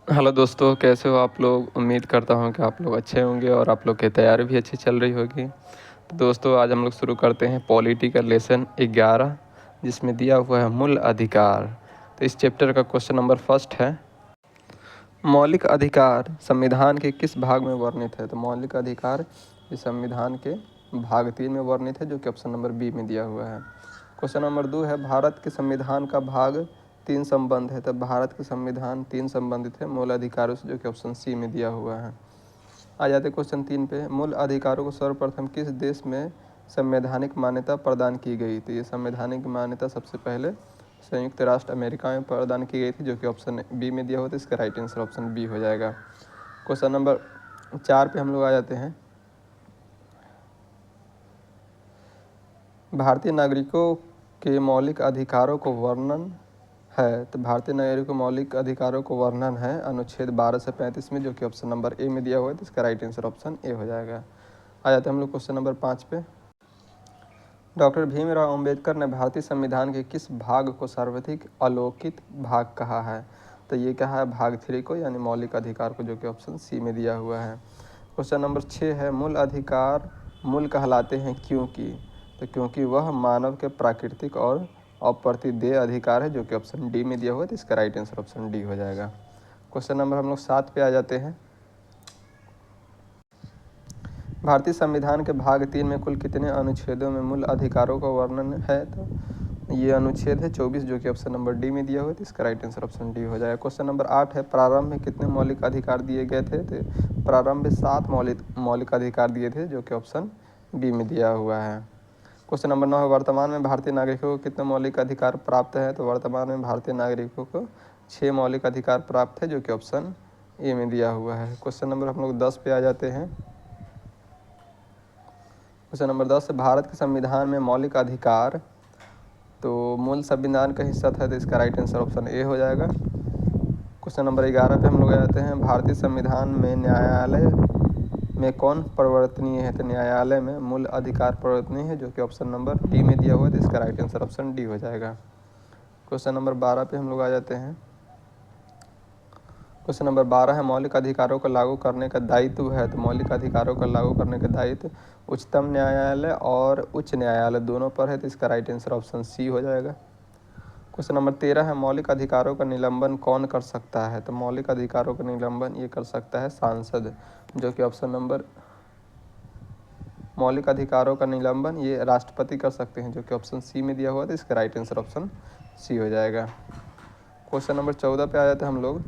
Hello दोस्तों, कैसे हो आप लोग। उम्मीद करता हूँ कि आप लोग अच्छे होंगे और आप लोग की तैयारी भी अच्छी चल रही होगी। तो दोस्तों, आज हम लोग शुरू करते हैं पॉलिटी का लेसन 11, जिसमें दिया हुआ है मूल अधिकार। तो इस चैप्टर का क्वेश्चन नंबर फर्स्ट है, मौलिक अधिकार संविधान के किस भाग में वर्णित है। तो मौलिक अधिकार इस संविधान के भाग 3 में वर्णित है, जो कि ऑप्शन नंबर बी में दिया हुआ है। क्वेश्चन नंबर 2 है, भारत के संविधान का भाग 3 संबंध है। तो भारत के संविधान 3 संबंधित है मूल अधिकारों से, जो कि ऑप्शन सी में दिया हुआ है। आ जाते क्वेश्चन 3 पे, मूल अधिकारों को सर्वप्रथम किस देश में संवैधानिक मान्यता प्रदान की गई। तो ये संवैधानिक मान्यता सबसे पहले संयुक्त राष्ट्र अमेरिका में प्रदान की गई थी, जो कि ऑप्शन बी में दिया हुआ था। इसका राइट आंसर ऑप्शन बी हो जाएगा। क्वेश्चन नंबर 4 पे हम लोग आ जाते हैं, भारतीय नागरिकों के मौलिक अधिकारों को वर्णन है। तो भारतीय नागरिकों के मौलिक अधिकारों को वर्णन है अनुच्छेद 12 से 35 में, जो कि ऑप्शन नंबर ए में दिया हुआ है। तो इसका राइट आंसर ऑप्शन ए हो जाएगा। आ जाते हैं हम लोग क्वेश्चन नंबर 5 पे, डॉक्टर भीमराव अंबेडकर ने भारतीय संविधान के किस भाग को सर्वाधिक अलौकिक भाग कहा है। तो ये कहा है भाग 3 को, यानी मौलिक अधिकार को, जो कि ऑप्शन सी में दिया हुआ है। क्वेश्चन नंबर 6 है, मूल अधिकार मूल कहलाते हैं क्योंकि। तो क्योंकि वह मानव के प्राकृतिक और अप्रतिदेय अधिकार है, जो कि ऑप्शन डी में दिया हुआ है। तो इसका राइट आंसर ऑप्शन डी हो जाएगा। क्वेश्चन नंबर हम लोग 7 पे आ जाते हैं, भारतीय संविधान के भाग 3 में कुल कितने अनुच्छेदों में मूल अधिकारों का वर्णन है। तो ये अनुच्छेद है 24, जो कि ऑप्शन नंबर डी में दिया हुआ है। तो इसका राइट आंसर ऑप्शन डी हो जाएगा। क्वेश्चन नंबर 8 है, प्रारंभ में कितने मौलिक अधिकार दिए गए थे। तो प्रारंभ में 7 मौलिक अधिकार दिए थे, जो कि ऑप्शन बी में दिया हुआ है। क्वेश्चन नंबर 9 है, वर्तमान में भारतीय नागरिकों को कितने मौलिक अधिकार प्राप्त है। तो वर्तमान में भारतीय नागरिकों को 6 मौलिक अधिकार प्राप्त है, जो कि ऑप्शन ए में दिया हुआ है। क्वेश्चन नंबर हम लोग 10 पे आ जाते हैं। क्वेश्चन नंबर 10 है, भारत के संविधान में मौलिक अधिकार तो मूल संविधान का हिस्सा था। तो इसका राइट आंसर ऑप्शन ए हो जाएगा। क्वेश्चन नंबर 11 पे हम लोग आ जाते हैं, भारतीय संविधान में न्यायालय में कौन परिवर्तनीय है। तो न्यायालय में मूल अधिकार परिवर्तनीय है, जो कि ऑप्शन नंबर डी में दिया हुआ है। तो इसका राइट आंसर ऑप्शन डी हो जाएगा। क्वेश्चन नंबर 12 पे हम लोग आ जाते हैं। क्वेश्चन नंबर 12 है, मौलिक अधिकारों को लागू करने का दायित्व है। तो मौलिक अधिकारों को लागू करने का दायित्व उच्चतम न्यायालय और उच्च न्यायालय दोनों पर है। तो इसका राइट आंसर ऑप्शन सी हो जाएगा। क्वेश्चन नंबर 13 है, मौलिक अधिकारों का निलंबन कौन कर सकता है। तो मौलिक अधिकारों का निलंबन ये कर सकता है सांसद, जो कि ऑप्शन नंबर मौलिक अधिकारों का निलंबन ये राष्ट्रपति कर सकते हैं, जो कि ऑप्शन सी में दिया हुआ है। तो इसका राइट आंसर ऑप्शन सी हो जाएगा। क्वेश्चन नंबर 14 पे आ जाते हैं हम लोग,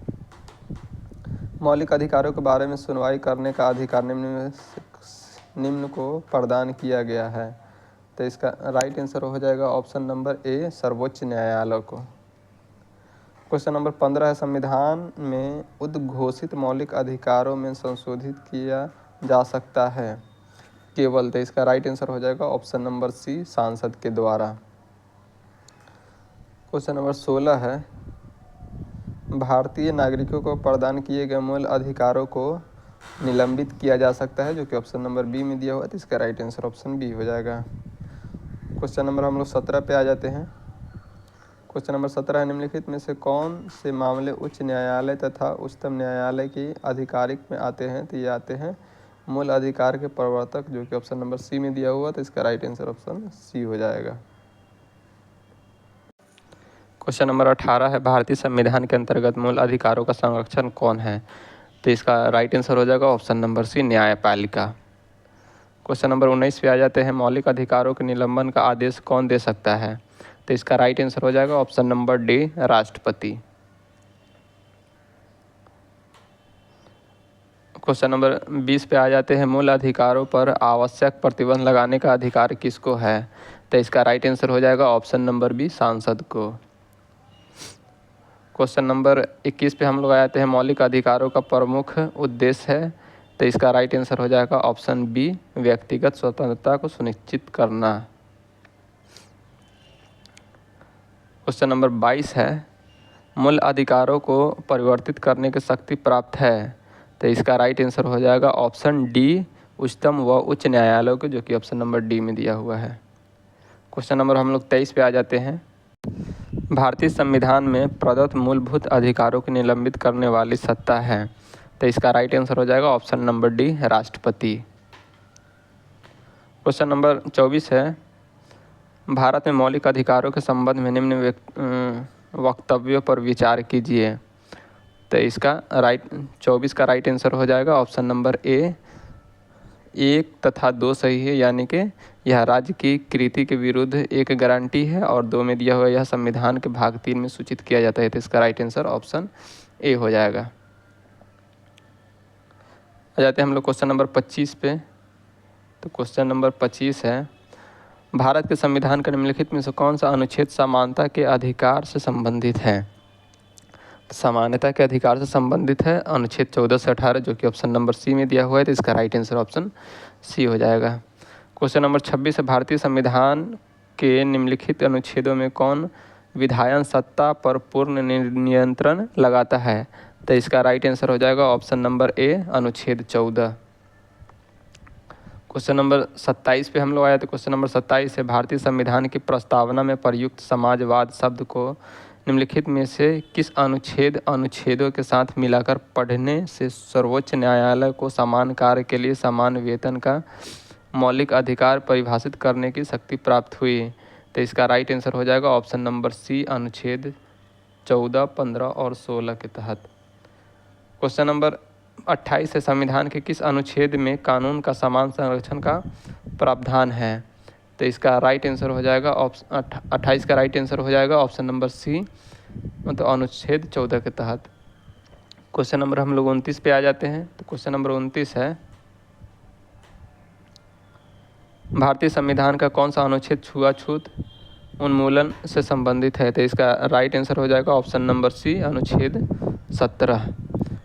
मौलिक अधिकारों के बारे में सुनवाई करने का अधिकार निम्न को प्रदान किया गया है। तो इसका राइट आंसर हो जाएगा ऑप्शन नंबर ए, सर्वोच्च न्यायालय को। क्वेश्चन नंबर 15 है, संविधान में उद्घोषित मौलिक अधिकारों में संशोधित किया जा सकता है केवल। तो इसका राइट आंसर हो जाएगा ऑप्शन नंबर सी, सांसद के द्वारा। क्वेश्चन नंबर 16 है, भारतीय नागरिकों को प्रदान किए गए मूल अधिकारों को निलंबित किया जा सकता है, जो कि ऑप्शन नंबर बी में दिया हुआ है। तो इसका राइट आंसर ऑप्शन बी हो जाएगा। क्वेश्चन नंबर हम लोग 17 पे आ जाते हैं। क्वेश्चन नंबर 17 है, निम्नलिखित में से कौन से मामले उच्च न्यायालय तथा उच्चतम न्यायालय की आधिकारिक में आते हैं। तो ये आते हैं मूल अधिकार के प्रवर्तक, जो कि ऑप्शन नंबर सी में दिया हुआ। तो इसका राइट आंसर ऑप्शन सी हो जाएगा। क्वेश्चन नंबर 18 है, भारतीय संविधान के अंतर्गत मूल अधिकारों का संरक्षण कौन है। तो इसका राइट आंसर हो जाएगा ऑप्शन नंबर सी, न्यायपालिका। क्वेश्चन नंबर 19 पे आ जाते हैं, मौलिक अधिकारों के निलंबन का आदेश कौन दे सकता है। तो इसका राइट आंसर हो जाएगा ऑप्शन नंबर डी, राष्ट्रपति। क्वेश्चन नंबर 20 पे आ जाते हैं, मूल अधिकारों पर आवश्यक प्रतिबंध लगाने का अधिकार किसको है। तो इसका राइट आंसर हो जाएगा ऑप्शन नंबर बी, सांसद को। क्वेश्चन नंबर 21 पे हम लोग आ जाते हैं, मौलिक अधिकारों का प्रमुख उद्देश्य है। तो इसका राइट आंसर हो जाएगा ऑप्शन बी, व्यक्तिगत स्वतंत्रता को सुनिश्चित करना। क्वेश्चन नंबर 22 है, मूल अधिकारों को परिवर्तित करने की शक्ति प्राप्त है। तो इसका राइट आंसर हो जाएगा ऑप्शन डी, उच्चतम व उच्च न्यायालयों को, जो कि ऑप्शन नंबर डी में दिया हुआ है। क्वेश्चन नंबर हम लोग 23 पे आ जाते हैं, भारतीय संविधान में प्रदत्त मूलभूत अधिकारों को निलंबित करने वाली सत्ता है? तो इसका राइट आंसर हो जाएगा ऑप्शन नंबर डी, राष्ट्रपति। क्वेश्चन नंबर 24 है, भारत में मौलिक अधिकारों के संबंध में निम्न वक्तव्यों पर विचार कीजिए। तो इसका 24 का राइट आंसर हो जाएगा ऑप्शन नंबर ए, 1 तथा 2 सही है, यानी कि यह राज्य की कृति के विरुद्ध एक गारंटी है, और 2 में दिया हुआ यह संविधान के भाग 3 में सूचित किया जाता है। तो इसका राइट आंसर ऑप्शन ए हो जाएगा। आ जाते हैं हम लोग क्वेश्चन नंबर 25 पे। तो क्वेश्चन नंबर 25 है, भारत के संविधान के निम्नलिखित में से कौन सा अनुच्छेद समानता के अधिकार से संबंधित है? समानता के अधिकार से संबंधित है अनुच्छेद 14 से 18, जो कि ऑप्शन नंबर सी में दिया हुआ है। तो इसका राइट आंसर ऑप्शन सी हो जाएगा। क्वेश्चन नंबर 26 है, भारतीय संविधान के निम्नलिखित अनुच्छेदों में कौन विधायन सत्ता पर पूर्ण नियंत्रण लगाता है? तो इसका राइट आंसर हो जाएगा ऑप्शन नंबर ए, अनुच्छेद 14। क्वेश्चन नंबर 27 पे हम लोग आए। तो क्वेश्चन नंबर 27 है, भारतीय संविधान की प्रस्तावना में प्रयुक्त समाजवाद शब्द को निम्नलिखित में से किस अनुच्छेदों के साथ मिलाकर पढ़ने से सर्वोच्च न्यायालय को समान कार्य के लिए समान वेतन का मौलिक अधिकार परिभाषित करने की शक्ति प्राप्त हुई? तो इसका राइट आंसर हो जाएगा ऑप्शन नंबर सी, अनुच्छेद 14, 15 और 16 के तहत। क्वेश्चन नंबर 28 है, संविधान के किस अनुच्छेद में कानून का समान संरक्षण का प्रावधान है? तो इसका राइट आंसर हो जाएगा 28 का राइट आंसर हो जाएगा ऑप्शन नंबर सी, मतलब अनुच्छेद 14 के तहत। क्वेश्चन नंबर हम लोग 29 पे आ जाते हैं। तो क्वेश्चन नंबर 29 है, भारतीय संविधान का कौन सा अनुच्छेद छुआछूत उन्मूलन से संबंधित है? तो इसका राइट आंसर हो जाएगा ऑप्शन नंबर सी, अनुच्छेद 17।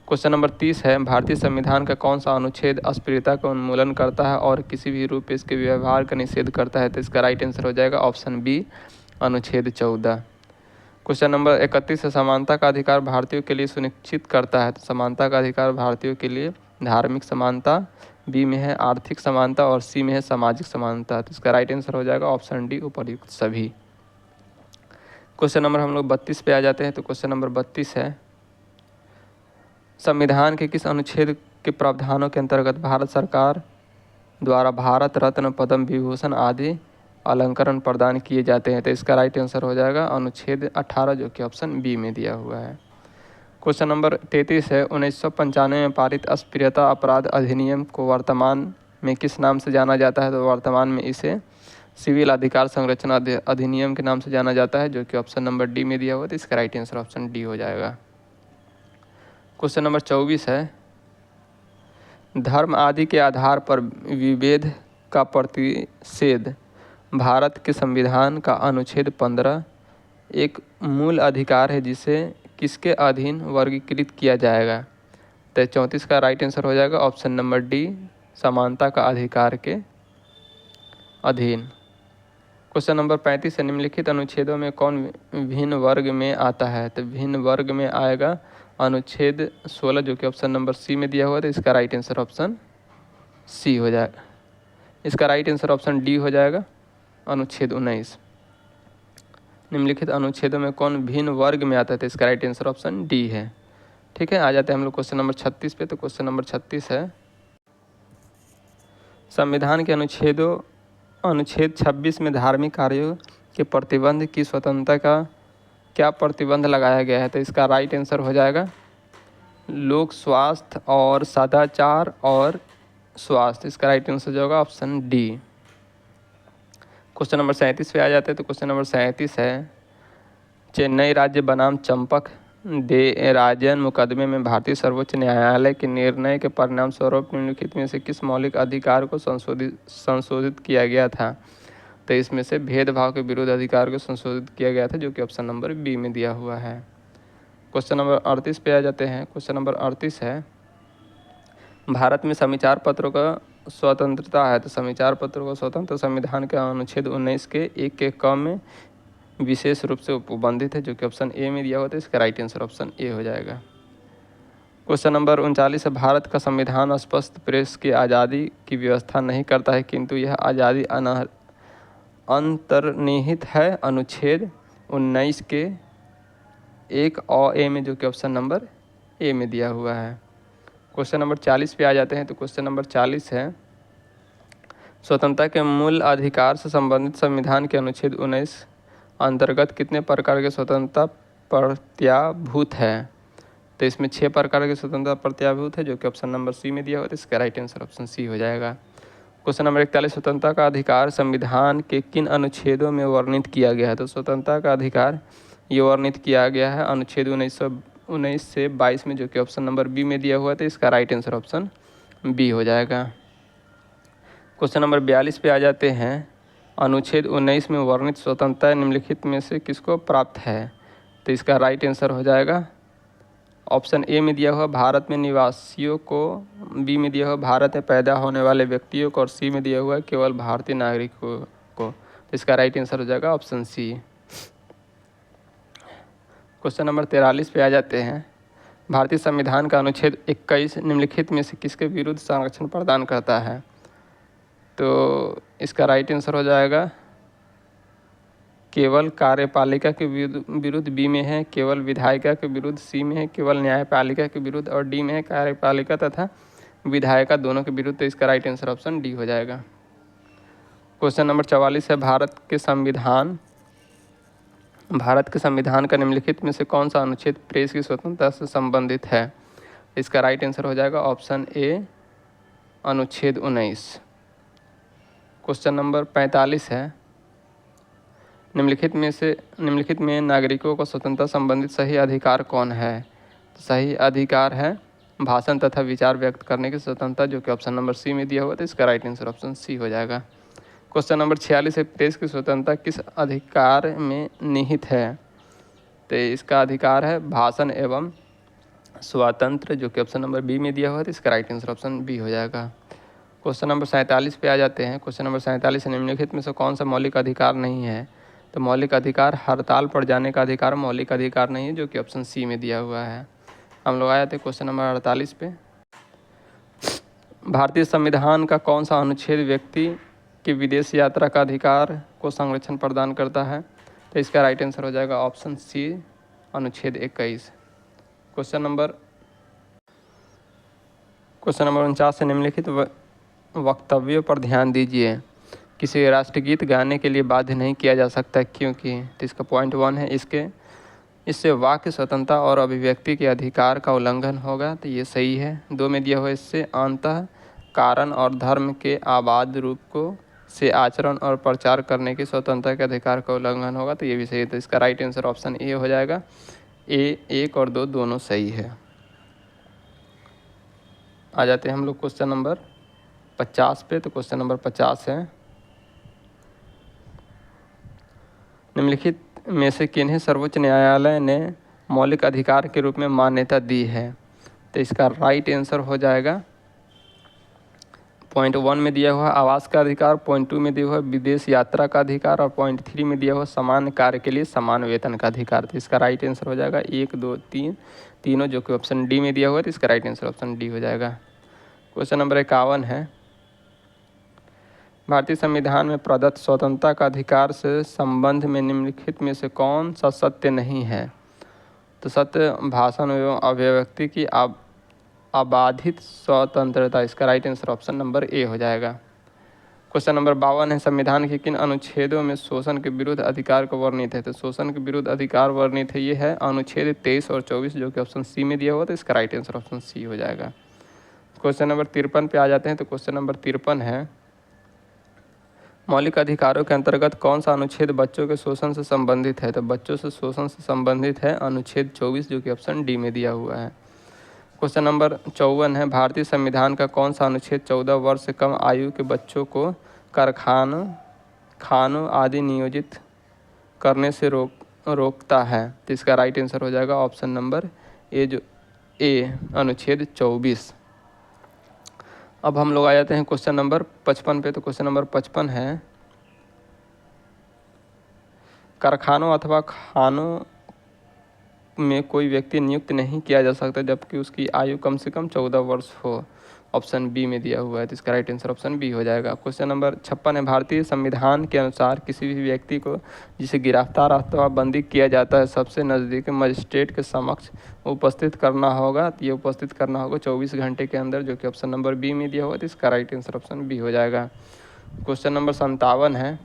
क्वेश्चन नंबर 30 है, भारतीय संविधान का कौन सा अनुच्छेद अस्पृश्यता का उन्मूलन करता है और किसी भी रूप में इसके व्यवहार का निषेध करता है? तो इसका राइट आंसर हो जाएगा ऑप्शन बी, अनुच्छेद 14। क्वेश्चन नंबर 31 है, समानता का अधिकार भारतीयों के लिए सुनिश्चित करता है? तो समानता का अधिकार भारतीयों के लिए धार्मिक समानता, बी में है आर्थिक समानता और सी में है सामाजिक समानता। तो इसका राइट आंसर हो जाएगा ऑप्शन डी, उपर्युक्त सभी। क्वेश्चन नंबर हम लोग 32 पे आ जाते हैं। तो क्वेश्चन नंबर 32 है, संविधान के किस अनुच्छेद के प्रावधानों के अंतर्गत भारत सरकार द्वारा भारत रत्न, पद्म विभूषण आदि अलंकरण प्रदान किए जाते हैं? तो इसका राइट आंसर हो जाएगा अनुच्छेद 18, जो कि ऑप्शन बी में दिया हुआ है। क्वेश्चन नंबर 33 है, 1995 में पारित अस्पृश्यता अपराध अधिनियम को वर्तमान में किस नाम से जाना जाता है? तो वर्तमान में इसे सिविल अधिकार संरक्षण अधिनियम के नाम से जाना जाता है, जो कि ऑप्शन नंबर डी में दिया हुआ है। तो इसका राइट आंसर ऑप्शन डी हो जाएगा। क्वेश्चन नंबर 24 है, धर्म आदि के आधार पर विभेद का प्रतिषेध भारत के संविधान का अनुच्छेद 15 एक मूल अधिकार है जिसे किसके अधीन वर्गीकृत किया जाएगा? तो 34 का राइट आंसर हो जाएगा ऑप्शन नंबर डी, समानता का अधिकार के अधीन। क्वेश्चन नंबर 35 है, निम्नलिखित अनुच्छेदों में कौन भिन्न वर्ग में आता है? तो भिन्न वर्ग में आएगा अनुच्छेद 16, जो कि ऑप्शन नंबर सी में दिया हुआ है। तो इसका राइट आंसर ऑप्शन सी हो जाएगा। इसका राइट आंसर ऑप्शन डी हो जाएगा, अनुच्छेद 19। निम्नलिखित अनुच्छेदों में कौन भिन्न वर्ग में आता है? तो इसका राइट आंसर ऑप्शन डी है। ठीक है, आ जाते हैं हम लोग क्वेश्चन नंबर 36 पे। तो क्वेश्चन नंबर 36 है, संविधान के अनुच्छेद 26 में धार्मिक कार्यों के प्रतिबंध की स्वतंत्रता का क्या प्रतिबंध लगाया गया है? तो इसका राइट आंसर हो जाएगा लोक स्वास्थ्य और सदाचार और स्वास्थ्य। इसका राइट आंसर जो होगा ऑप्शन डी। क्वेश्चन नंबर 37 पे आ जाते हैं। तो क्वेश्चन नंबर 37 है, चेन्नई राज्य बनाम चंपक दे राजन मुकदमे में भारतीय सर्वोच्च न्यायालय के निर्णय के परिणाम स्वरूप निम्नलिखित में से किस मौलिक अधिकार को संशोधित किया गया था? तो इसमें से भेदभाव के विरुद्ध अधिकार को संशोधित किया गया था, जो कि ऑप्शन नंबर बी में दिया हुआ है। क्वेश्चन नंबर 38 पे आ जाते हैं। क्वेश्चन नंबर 38 है, भारत में समाचार पत्रों का स्वतंत्रता है? तो समाचार पत्रों का स्वतंत्र संविधान के अनुच्छेद 19 के 1 के क में विशेष रूप से उपबंधित है, जो कि ऑप्शन ए में दिया हुआ था। इसका राइट आंसर ऑप्शन ए हो जाएगा। क्वेश्चन नंबर 39 है, भारत का संविधान स्पष्ट प्रेस की आज़ादी की व्यवस्था नहीं करता है, किंतु यह आज़ादी अंतर्निहित है अनुच्छेद 19 के 1 और ए में, जो कि ऑप्शन नंबर ए में दिया हुआ है। क्वेश्चन नंबर 40 पे आ जाते हैं। तो क्वेश्चन नंबर 40 है, स्वतंत्रता के मूल अधिकार से संबंधित संविधान के अनुच्छेद 19 अंतर्गत कितने प्रकार की स्वतंत्रता प्रत्याभूत है? तो इसमें 6 प्रकार की स्वतंत्रता प्रत्याभूत है, जो कि ऑप्शन नंबर सी में दिया हुआ है। तो इसका राइट आंसर ऑप्शन सी हो जाएगा। क्वेश्चन नंबर 41, स्वतंत्रता का अधिकार संविधान के किन अनुच्छेदों में वर्णित किया गया है? तो स्वतंत्रता का अधिकार ये वर्णित किया गया है अनुच्छेद 19 से 22 में, जो कि ऑप्शन नंबर बी में दिया हुआ है। तो इसका राइट आंसर ऑप्शन बी हो जाएगा। क्वेश्चन नंबर 42 पे आ जाते हैं, अनुच्छेद 19 में वर्णित स्वतंत्रता निम्नलिखित में से किसको प्राप्त है? तो इसका राइट आंसर हो जाएगा ऑप्शन ए में दिया हुआ भारत में निवासियों को, बी में दिया हुआ भारत में पैदा होने वाले व्यक्तियों को, और सी में दिया हुआ केवल भारतीय नागरिकों को। तो इसका राइट आंसर हो जाएगा ऑप्शन सी। क्वेश्चन नंबर 43 पे आ जाते हैं, भारतीय संविधान का अनुच्छेद 21 निम्नलिखित में से किसके विरुद्ध संरक्षण प्रदान करता है? तो इसका राइट आंसर हो जाएगा केवल कार्यपालिका के विरुद्ध बी में है, केवल विधायिका के विरुद्ध सी में है, केवल न्यायपालिका के विरुद्ध और डी में है कार्यपालिका तथा विधायिका दोनों के विरुद्ध। तो इसका राइट आंसर ऑप्शन डी हो जाएगा। क्वेश्चन नंबर 44 है, भारत के संविधान का निम्नलिखित में से कौन सा अनुच्छेद प्रेस की स्वतंत्रता से संबंधित है? इसका राइट आंसर हो जाएगा ऑप्शन ए अनुच्छेद 19। क्वेश्चन नंबर 45 है, निम्नलिखित में नागरिकों को स्वतंत्रता संबंधित सही अधिकार कौन है? तो सही अधिकार है भाषण तथा विचार व्यक्त करने की स्वतंत्रता, जो कि ऑप्शन नंबर सी में दिया हुआ है। तो इसका राइट आंसर ऑप्शन सी हो जाएगा। क्वेश्चन नंबर 46 है, प्रेस की स्वतंत्रता किस अधिकार में निहित है? तो इसका अधिकार है भाषण एवं स्वातंत्र, जो कि ऑप्शन नंबर बी में दिया हुआ है। तो इसका राइट आंसर ऑप्शन बी हो जाएगा। क्वेश्चन नंबर 47 पे आ जाते हैं। क्वेश्चन नंबर 47 निम्नलिखित में से कौन सा मौलिक अधिकार नहीं है? तो मौलिक अधिकार हड़ताल पर जाने का अधिकार मौलिक अधिकार नहीं है, जो कि ऑप्शन सी में दिया हुआ है। हम लोग आ जाते हैं क्वेश्चन नंबर 48 पे, भारतीय संविधान का कौन सा अनुच्छेद व्यक्ति की विदेश यात्रा का अधिकार को संरक्षण प्रदान करता है? तो इसका राइट आंसर हो जाएगा ऑप्शन सी अनुच्छेद 21। क्वेश्चन नंबर 49 से निम्नलिखित वक्तव्यों पर ध्यान दीजिए। किसी राष्ट्रगीत गाने के लिए बाध्य नहीं किया जा सकता, क्योंकि? तो इसका पॉइंट 1 है, इससे वाक्य स्वतंत्रता और अभिव्यक्ति के अधिकार का उल्लंघन होगा। तो ये सही है। 2 में दिया हुआ, इससे अंतः कारण और धर्म के आबाद रूप को से आचरण और प्रचार करने की स्वतंत्रता के अधिकार का उल्लंघन होगा। तो ये भी सही है। तो इसका राइट आंसर ऑप्शन ए हो जाएगा। ए 1 और 2 दोनों सही है। आ जाते हैं हम लोग क्वेश्चन नंबर 50 पे। तो क्वेश्चन नंबर 50 है, निम्नलिखित में से किन्हें सर्वोच्च न्यायालय ने मौलिक अधिकार के रूप में मान्यता दी है? तो इसका राइट आंसर हो जाएगा पॉइंट 1 में दिया हुआ आवास का अधिकार, पॉइंट 2 में दिया हुआ विदेश यात्रा का अधिकार, और पॉइंट 3 में दिया हुआ समान कार्य के लिए समान वेतन का अधिकार। तो इसका राइट आंसर हो जाएगा 1, 2, 3 तीनों, जो कि ऑप्शन डी में दिया हुआ है। तो इसका राइट आंसर ऑप्शन डी हो जाएगा। क्वेश्चन नंबर 51 है, भारतीय संविधान में प्रदत्त स्वतंत्रता का अधिकार से संबंध में निम्नलिखित में से कौन सा सत्य नहीं है? तो सत्य भाषण एवं अभिव्यक्ति की अबाधित स्वतंत्रता। इसका right answer option number A हो जाएगा। क्वेश्चन नंबर 52 है, संविधान के किन अनुच्छेदों में शोषण के विरुद्ध अधिकार को वर्णित है? तो शोषण के विरुद्ध अधिकार वर्णित है, ये है अनुच्छेद 23 और 24, जो कि ऑप्शन सी में दिया हुआ। तो इसका राइट आंसर ऑप्शन सी हो जाएगा। क्वेश्चन नंबर 53 पे आ जाते हैं। तो क्वेश्चन नंबर 53 है, मौलिक अधिकारों के अंतर्गत कौन सा अनुच्छेद बच्चों के शोषण से संबंधित है? तो बच्चों से शोषण से संबंधित है अनुच्छेद 24, जो कि ऑप्शन डी में दिया हुआ है। क्वेश्चन नंबर 54 है, भारतीय संविधान का कौन सा अनुच्छेद 14 वर्ष से कम आयु के बच्चों को खानों आदि नियोजित करने से रोकता है? तो इसका राइट आंसर हो जाएगा ऑप्शन नंबर ए अनुच्छेद 24। अब हम लोग आ जाते हैं क्वेश्चन नंबर 55 पे। तो क्वेश्चन नंबर 55 है, कारखानों अथवा खानों में कोई व्यक्ति नियुक्त नहीं किया जा सकता जबकि उसकी आयु कम से कम 14 वर्ष हो। ऑप्शन बी में दिया हुआ है, तो इसका राइट आंसर ऑप्शन बी हो जाएगा। क्वेश्चन नंबर 56 है, भारतीय संविधान के अनुसार किसी भी व्यक्ति को जिसे गिरफ्तार अथवा बंदी किया जाता है सबसे नज़दीकी मजिस्ट्रेट के समक्ष उपस्थित करना होगा। तो ये उपस्थित करना होगा 24 घंटे के अंदर, जो कि ऑप्शन नंबर बी में दिया हुआ है, तो इसका राइट आंसर ऑप्शन बी हो जाएगा। क्वेश्चन नंबर 57 है,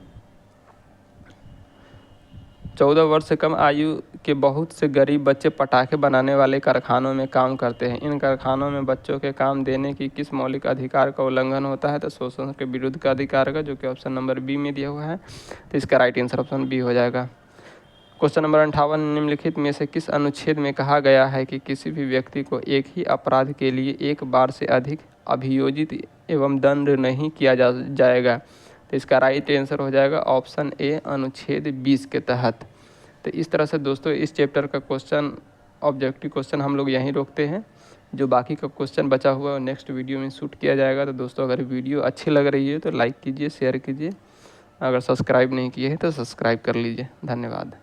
14 वर्ष से कम आयु के बहुत से गरीब बच्चे पटाखे बनाने वाले कारखानों में काम करते हैं। इन कारखानों में बच्चों के काम देने की किस मौलिक अधिकार का उल्लंघन होता है? तो शोषण के विरुद्ध का अधिकार का, जो कि ऑप्शन नंबर बी में दिया हुआ है, तो इसका राइट आंसर ऑप्शन बी हो जाएगा। क्वेश्चन नंबर 58, निम्नलिखित में से किस अनुच्छेद में कहा गया है कि किसी भी व्यक्ति को एक ही अपराध के लिए एक बार से अधिक अभियोजित एवं दंड नहीं किया जाएगा? तो इसका राइट आंसर हो जाएगा ऑप्शन ए, अनुच्छेद 20 के तहत। तो इस तरह से दोस्तों इस चैप्टर का क्वेश्चन, ऑब्जेक्टिव क्वेश्चन हम लोग यहीं रोकते हैं। जो बाकी का क्वेश्चन बचा हुआ है नेक्स्ट वीडियो में शूट किया जाएगा। तो दोस्तों अगर वीडियो अच्छी लग रही है तो लाइक कीजिए, शेयर कीजिए, अगर सब्सक्राइब नहीं किए हैं तो सब्सक्राइब कर लीजिए। धन्यवाद।